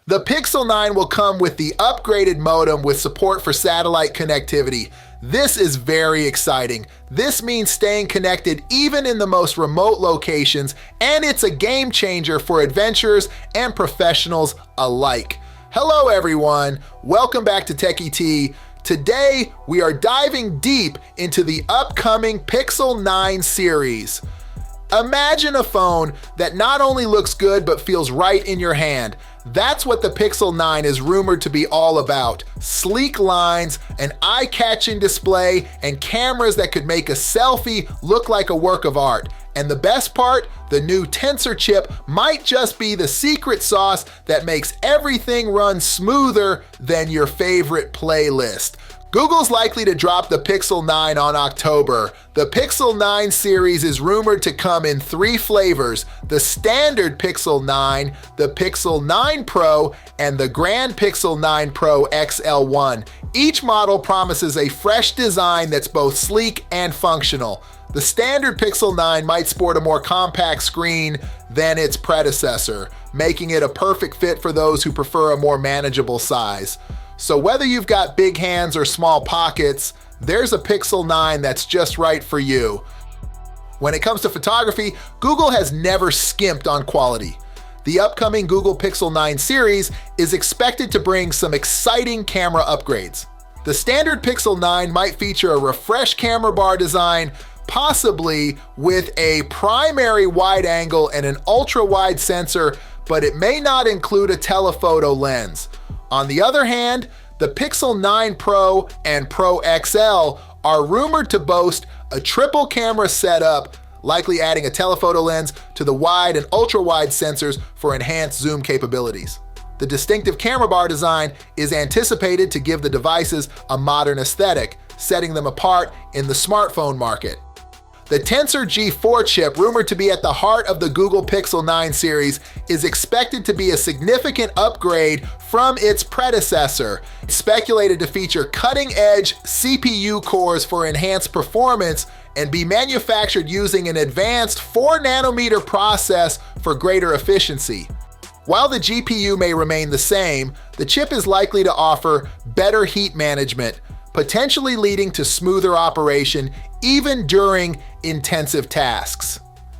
The Pixel 9 will come with the upgraded modem with support for satellite connectivity. This is very exciting. This means staying connected even in the most remote locations, and it's a game changer for adventurers and professionals alike. Hello everyone, welcome back to Techie Tea. Today, we are diving deep into the upcoming Pixel 9 series. Imagine a phone that not only looks good but feels right in your hand. That's what the Pixel 9 is rumored to be all about. Sleek lines, an eye-catching display, and cameras that could make a selfie look like a work of art. And the best part, the new Tensor chip might just be the secret sauce that makes everything run smoother than your favorite playlist. Google's likely to drop the Pixel 9 on October. The Pixel 9 series is rumored to come in 3 flavors: the standard Pixel 9, the Pixel 9 Pro, and the Grand Pixel 9 Pro XL1. Each model promises a fresh design that's both sleek and functional. The standard Pixel 9 might sport a more compact screen than its predecessor, making it a perfect fit for those who prefer a more manageable size. So whether you've got big hands or small pockets, there's a Pixel 9 that's just right for you. When it comes to photography, Google has never skimped on quality. The upcoming Google Pixel 9 series is expected to bring some exciting camera upgrades. The standard Pixel 9 might feature a refreshed camera bar design, possibly with a primary wide angle and an ultra-wide sensor, but it may not include a telephoto lens. On the other hand, the Pixel 9 Pro and Pro XL are rumored to boast a triple camera setup, likely adding a telephoto lens to the wide and ultra-wide sensors for enhanced zoom capabilities. The distinctive camera bar design is anticipated to give the devices a modern aesthetic, setting them apart in the smartphone market. The Tensor G4 chip, rumored to be at the heart of the Google Pixel 9 series, is expected to be a significant upgrade from its predecessor. It's speculated to feature cutting-edge CPU cores for enhanced performance and be manufactured using an advanced 4nm process for greater efficiency. While the GPU may remain the same, the chip is likely to offer better heat management, potentially leading to smoother operation even during intensive tasks.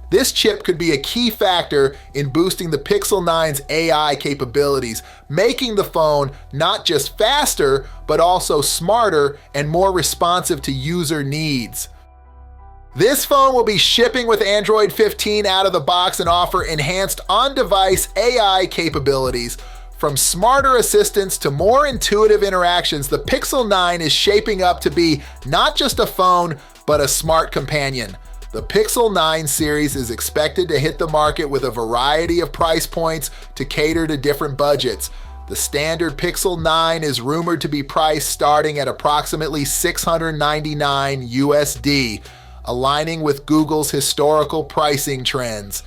This chip could be a key factor in boosting the Pixel 9's AI capabilities, making the phone not just faster, but also smarter and more responsive to user needs. This phone will be shipping with Android 15 out of the box and offer enhanced on-device AI capabilities. From smarter assistants to more intuitive interactions, the Pixel 9 is shaping up to be not just a phone, but a smart companion. The Pixel 9 series is expected to hit the market with a variety of price points to cater to different budgets. The standard Pixel 9 is rumored to be priced starting at approximately $699 USD, aligning with Google's historical pricing trends.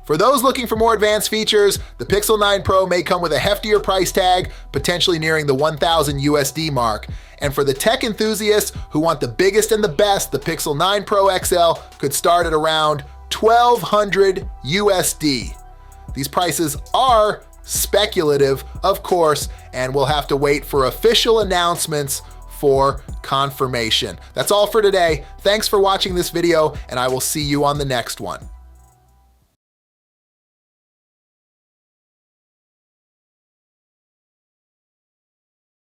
For those looking for more advanced features, the Pixel 9 Pro may come with a heftier price tag, potentially nearing the $1,000 USD mark. And for the tech enthusiasts who want the biggest and the best, the Pixel 9 Pro XL could start at around $1,200 USD. These prices are speculative, of course, and we'll have to wait for official announcements for confirmation. That's all for today. Thanks for watching this video, and I will see you on the next one.